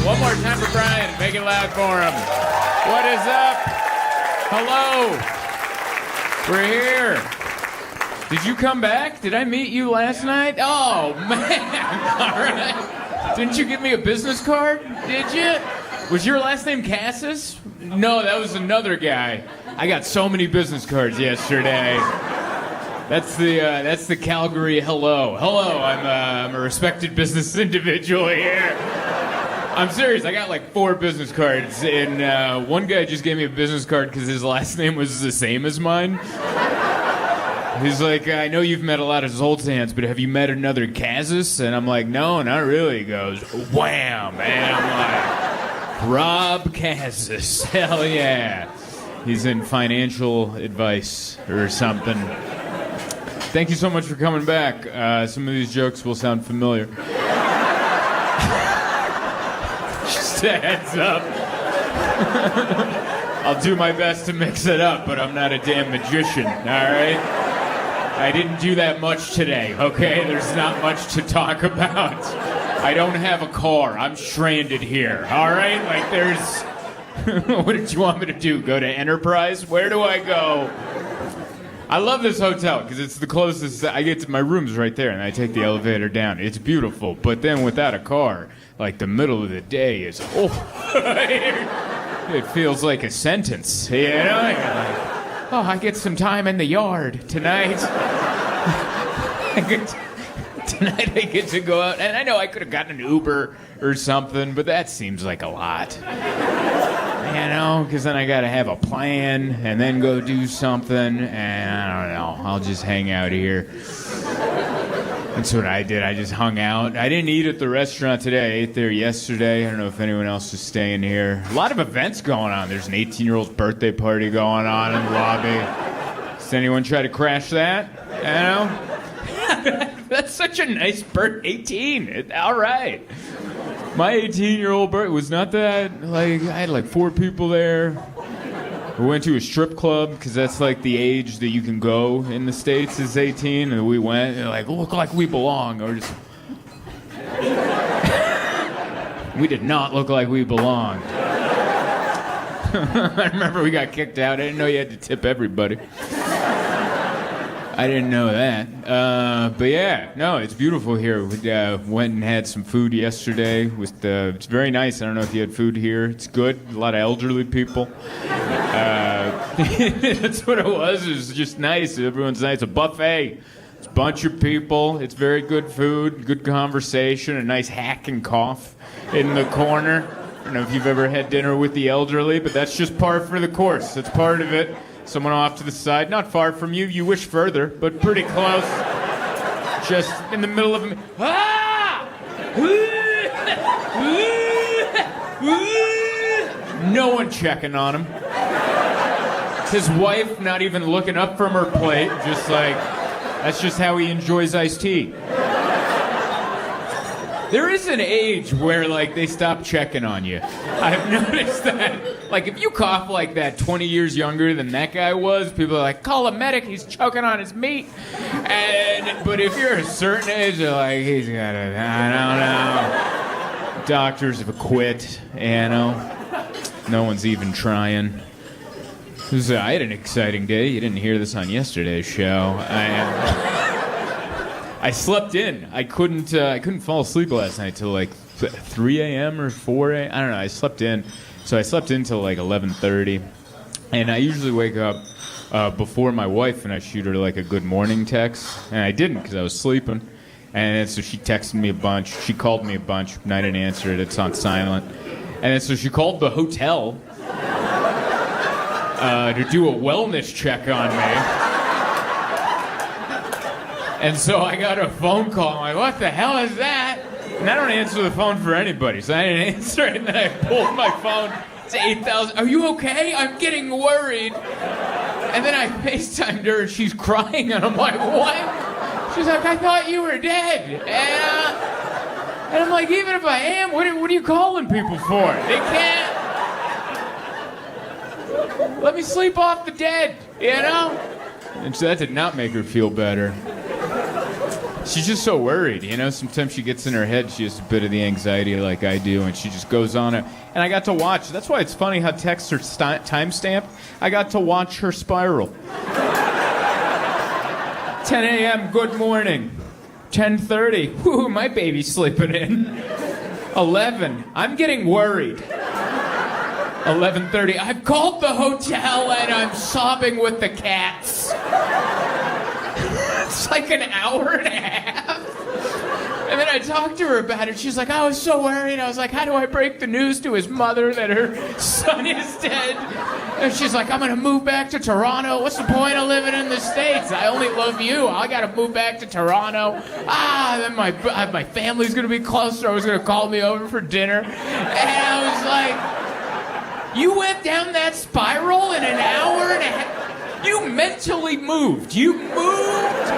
One more time for Brian. Make it loud for him. What is up? Hello. We're here. Did you come back? Did I meet you last night? Oh, man. All right. Didn't you give me a business card? Did you? Was your last name Kaszas? No, that was another guy. I got so many business cards yesterday. That's the Calgary hello. Hello, I'm a respected business individual here. I'm serious, I got like 4 business cards, and one guy just gave me a business card because his last name was the same as mine. He's like, I know you've met a lot of Zoltans, but have you met another Kaszas? And I'm like, no, not really. He goes, wham! And I'm like, Rob Kaszas, hell yeah. He's in financial advice or something. Thank you so much for coming back. Some of these jokes will sound familiar. Just a heads up. I'll do my best to mix it up, but I'm not a damn magician, all right? I didn't do that much today, okay? There's not much to talk about. I don't have a car. I'm stranded here, all right? Like, there's... What did you want me to do? Go to Enterprise? Where do I go? I love this hotel because it's the closest I get to my room's right there, and I take the elevator down. It's beautiful, but then without a car, like the middle of the day is it feels like a sentence, you know? You're like, oh, I get some time in the yard tonight. Tonight I get to go out, and I know I could have gotten an Uber or something, but that seems like a lot. You know, because then I got to have a plan and then go do something, and I don't know, I'll just hang out here. That's what I did. I just hung out. I didn't eat at the restaurant today. I ate there yesterday. I don't know if anyone else is staying here. A lot of events going on. There's an 18-year-old's birthday party going on in the lobby. Does anyone try to crash that? You know? That's such a nice birthday. 18. All right. My 18-year-old birthday was not that, like, I had like 4 people there. We went to a strip club, because that's like the age that you can go in the States is 18, and we went, and like, look like we belong. Or just... We did not look like we belonged. I remember we got kicked out. I didn't know you had to tip everybody. I didn't know that. But yeah, no, it's beautiful here. We went and had some food yesterday. It's very nice. I don't know if you had food here. It's good. A lot of elderly people. That's what it was. It was just nice. Everyone's nice. A buffet. It's a bunch of people. It's very good food, good conversation, a nice hack and cough in the corner. I don't know if you've ever had dinner with the elderly, but that's just par for the course. That's part of it. Someone off to the side, not far from you. You wish further, but pretty close. Just in the middle of... Ah! No one checking on him. His wife not even looking up from her plate, just like... That's just how he enjoys iced tea. There is an age where, like, they stop checking on you. I've noticed that. Like, if you cough like that 20 years younger than that guy was, people are like, call a medic, he's choking on his meat. But if you're a certain age, they're like, he's got a, I don't know. Doctors have quit, you know. No one's even trying. I had an exciting day. You didn't hear this on yesterday's show. I slept in. I couldn't fall asleep last night till like 3 a.m. or 4 a.m. I don't know. I slept in. So I slept in till like 11:30. And I usually wake up before my wife, and I shoot her like a good morning text. And I didn't because I was sleeping. And so she texted me a bunch. She called me a bunch, and I didn't answer it. It's on silent. And then so she called the hotel to do a wellness check on me. And so I got a phone call. I'm like, what the hell is that? And I don't answer the phone for anybody, so I didn't answer it. And then I pulled my phone. It's 8,000. Are you okay? I'm getting worried. And then I FaceTimed her, and she's crying. And I'm like, what? She's like, I thought you were dead. And I'm like, even if I am, what are you calling people for? They can't. Let me sleep off the dead, you know? And so that did not make her feel better. She's just so worried, you know? Sometimes she gets in her head, she has a bit of the anxiety like I do, and she just goes on it. And I got to watch. That's why it's funny how texts are time-stamped. I got to watch her spiral. 10 a.m., good morning. 10:30, whoo, my baby's sleeping in. 11, I'm getting worried. 11:30, I've called the hotel and I'm sobbing with the cats. It's like an hour and a half. And then I talked to her about it. She's like, I was so worried. I was like, how do I break the news to his mother that her son is dead? And she's like, I'm going to move back to Toronto. What's the point of living in the States? I only love you. I got to move back to Toronto. Then my family's going to be closer. I was going to call me over for dinner. And I was like, you went down that spiral in an hour and a half? You mentally moved. You moved.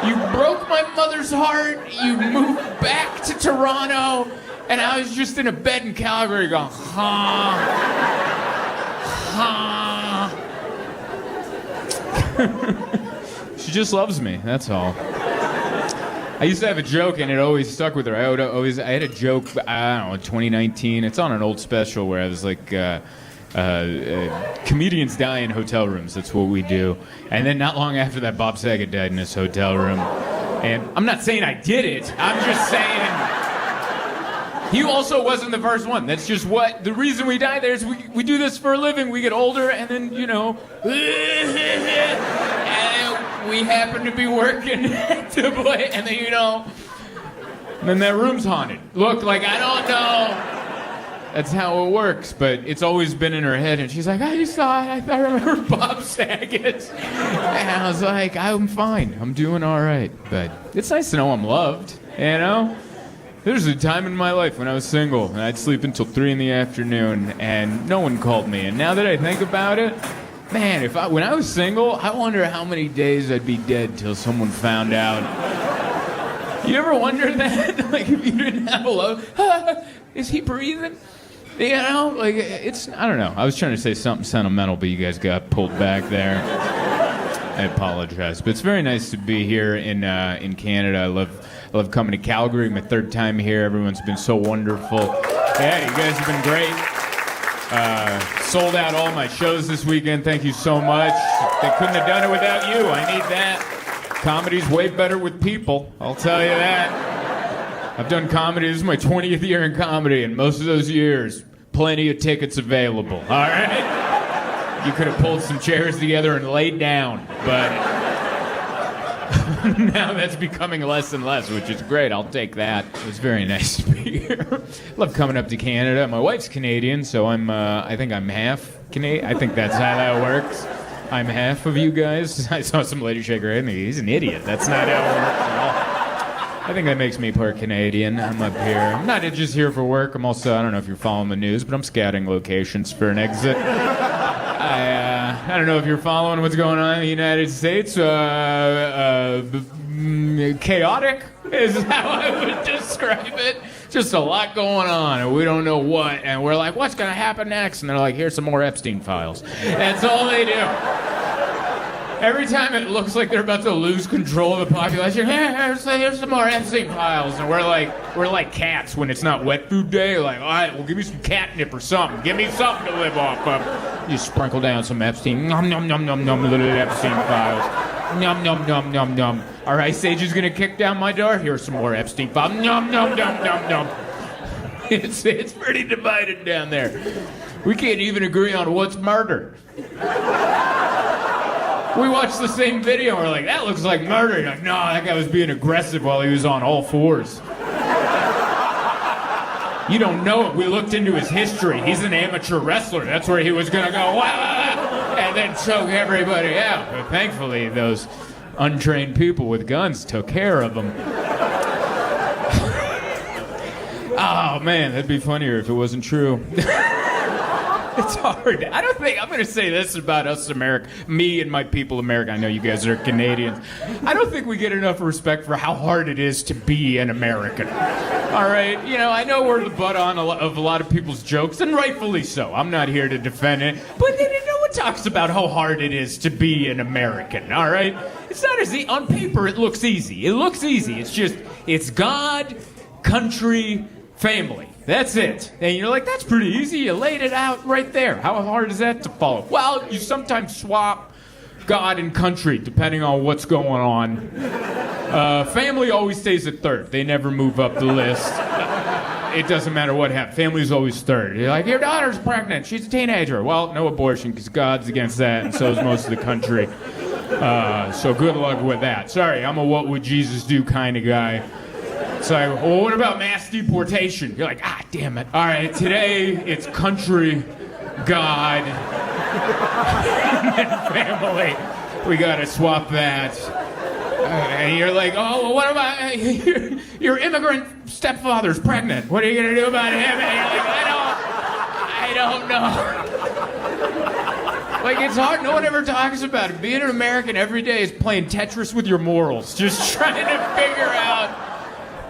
You broke my mother's heart. You moved back to Toronto. And I was just in a bed in Calgary going, She just loves me, that's all. I used to have a joke, and it always stuck with her. I had a joke, I don't know, 2019. It's on an old special where I was like, comedians die in hotel rooms. That's what we do. And then not long after that, Bob Saget died in his hotel room. And I'm not saying I did it. I'm just saying he also wasn't the first one. That's just what the reason we die there is. We do this for a living. We get older, and then and we happen to be working to play, and then and then that room's haunted. Look, like I don't know. That's how it works, but it's always been in her head, and she's like, I remember Bob Saget. And I was like, I'm fine. I'm doing all right. But it's nice to know I'm loved, you know? There's a time in my life when I was single, and I'd sleep until 3 in the afternoon, and no one called me. And now that I think about it, man, when I was single, I wonder how many days I'd be dead till someone found out. You ever wonder that? Like, if you didn't have a love, is he breathing? You know, like, I don't know. I was trying to say something sentimental, but you guys got pulled back there. I apologize. But it's very nice to be here in Canada. I love coming to Calgary. My 3rd time here. Everyone's been so wonderful. Yeah, you guys have been great. Sold out all my shows this weekend. Thank you so much. They couldn't have done it without you. I need that. Comedy's way better with people. I'll tell you that. I've done comedy. This is my 20th year in comedy, and most of those years, plenty of tickets available. All right? You could have pulled some chairs together and laid down, but now that's becoming less and less, which is great. I'll take that. It was very nice to be here. Love coming up to Canada. My wife's Canadian, so I think I'm half Canadian. I think that's how that works. I'm half of you guys. I saw some lady shake her head and he's an idiot. That's not how it works at all. I think that makes me part Canadian. I'm up here. I'm not just here for work. I'm also, I don't know if you're following the news, but I'm scouting locations for an exit. I don't know if you're following what's going on in the United States. Chaotic is how I would describe it. Just a lot going on, and we don't know what. And we're like, what's going to happen next? And they're like, here's some more Epstein files. That's all they do. Every time it looks like they're about to lose control of the population, here's some more Epstein files. And we're like cats when it's not wet food day. Like, all right, well, give me some catnip or something. Give me something to live off of. You sprinkle down some Epstein, nom, nom, nom, nom, nom, little Epstein files. Nom, nom, nom, nom, nom. All right, Sage is going to kick down my door. Here's some more Epstein files. Nom, nom, nom, nom, nom. It's pretty divided down there. We can't even agree on what's murder. We watched the same video and we're like, that looks like murder. You're like, no, that guy was being aggressive while he was on all fours. You don't know it. We looked into his history. He's an amateur wrestler. That's where he was going to go, wah, and then choke everybody out. But thankfully, those untrained people with guns took care of him. Oh, man, that'd be funnier if it wasn't true. It's hard. I don't think, I'm going to say this about us me and my people America. I know you guys are Canadians. I don't think we get enough respect for how hard it is to be an American. All right, I know we're the butt of a lot of people's jokes, and rightfully so. I'm not here to defend it, but no one talks about how hard it is to be an American. All right, it's not as on paper. It looks easy. It's God, country, family. That's it. And you're like, that's pretty easy. You laid it out right there. How hard is that to follow? Well, you sometimes swap God and country depending on what's going on. Family always stays at third. They never move up the list. It doesn't matter what happens. Family's always third. You're like, your daughter's pregnant. She's a teenager. Well, no abortion because God's against that, and so is most of the country. So good luck with that. Sorry, I'm a what would Jesus do kind of guy. It's like, well, what about mass deportation? You're like, damn it. All right, today it's country, God, and family. We gotta swap that. And you're like, oh, well, what about your immigrant stepfather's pregnant? What are you gonna do about him? And you're like, I don't know. Like, it's hard. No one ever talks about it. Being an American every day is playing Tetris with your morals. Just trying to figure out,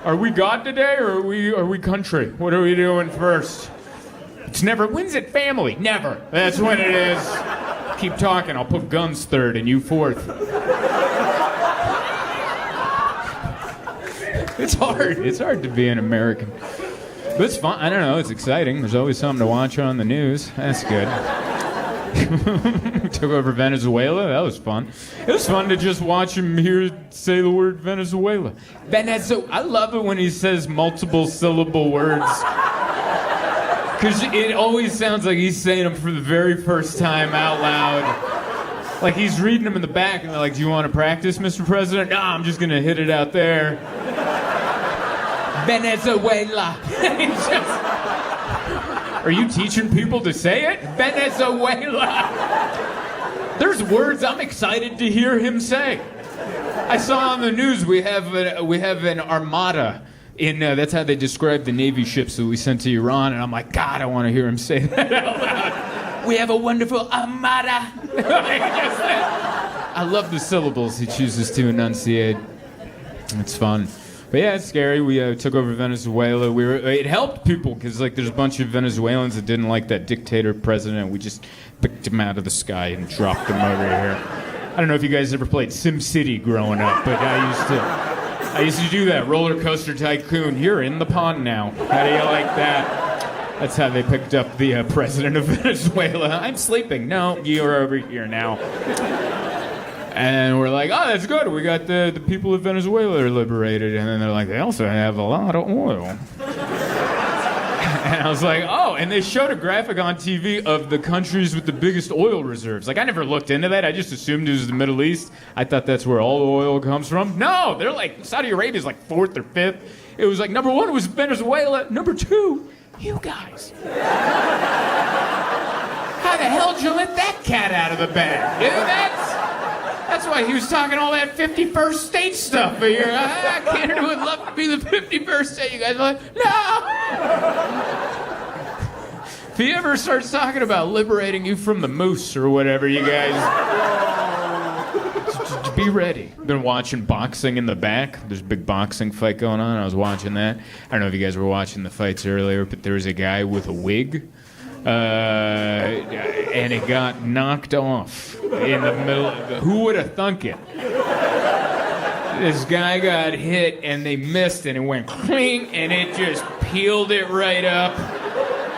are we God today or are we country? What are we doing first? It's never, when's it family? Never. That's when it is. Keep talking. I'll put guns third and you fourth. It's hard. It's hard to be an American. But it's fun. I don't know. It's exciting. There's always something to watch on the news. That's good. Took over Venezuela. That was fun. It was fun to just watch him hear say the word Venezuela. I love it when he says multiple syllable words. Because it always sounds like he's saying them for the very first time out loud. Like he's reading them in the back and they're like, do you want to practice, Mr. President? No, I'm just going to hit it out there. Venezuela. Are you teaching people to say it? Venezuela. There's words I'm excited to hear him say. I saw on the news we have an armada. That's how they describe the Navy ships that we sent to Iran, and I'm like, God, I want to hear him say that out loud. We have a wonderful armada. I love the syllables he chooses to enunciate. It's fun. But yeah, it's scary. We took over Venezuela. It helped people because there's a bunch of Venezuelans that didn't like that dictator president. We just picked him out of the sky and dropped him over here. I don't know if you guys ever played SimCity growing up, but I used to do that. Roller Coaster Tycoon. You're in the pond now. How do you like that? That's how they picked up the president of Venezuela. I'm sleeping. No, you're over here now. And we're like, oh, that's good. We got the people of Venezuela are liberated. And then they're like, they also have a lot of oil. And I was like, oh, and they showed a graphic on TV of the countries with the biggest oil reserves. Like, I never looked into that. I just assumed it was the Middle East. I thought that's where all the oil comes from. No, they're like, Saudi Arabia's like 4th or 5th. It was like, number 1 was Venezuela. Number 2, you guys. How the hell did you let that cat out of the bag? That's why he was talking all that 51st state stuff. Canada would love to be the 51st state. You guys are like, no! If he ever starts talking about liberating you from the moose or whatever, you guys... just be ready. Been watching boxing in the back. There's a big boxing fight going on. I was watching that. I don't know if you guys were watching the fights earlier, but there was a guy with a wig. And it got knocked off in the middle. Who would have thunk it? This guy got hit and they missed and it went cling and it just peeled it right up.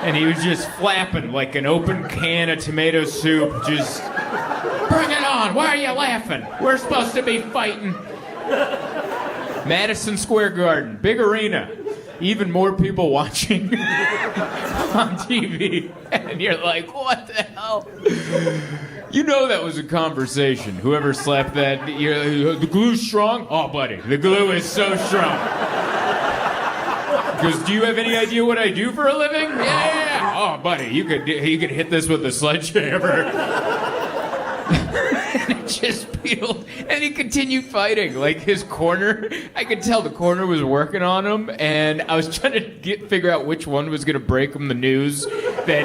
And he was just flapping like an open can of tomato soup. Just, bring it on. Why are you laughing? We're supposed to be fighting. Madison Square Garden, big arena. Even more people watching on TV. And you're like, what the hell? You know that was a conversation. Whoever slapped that, the glue's strong? Oh, buddy, the glue is so strong. Because do you have any idea what I do for a living? Yeah. Oh, buddy, you could hit this with a sledgehammer. And it just peeled. And he continued fighting. Like his corner, I could tell the corner was working on him. And I was trying to figure out which one was going to break him the news that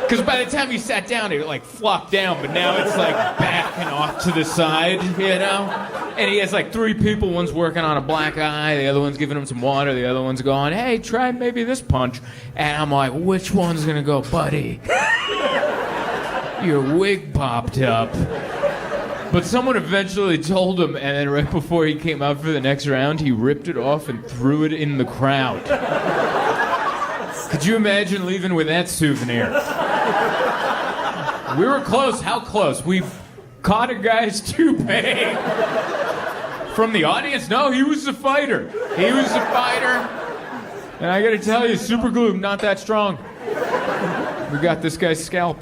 Because by the time he sat down, it like flopped down, but now it's like backing off to the side, you know? And he has like 3 people. One's working on a black eye, the other one's giving him some water, the other one's going, hey, try maybe this punch. And I'm like, which one's gonna go, buddy? Your wig popped up. But someone eventually told him, and then right before he came out for the next round, he ripped it off and threw it in the crowd. Could you imagine leaving with that souvenir? We were close. How close? We caught a guy's toupee. From the audience? No, he was the fighter. He was the fighter. And I gotta tell you, super glue, not that strong. We got this guy's scalp.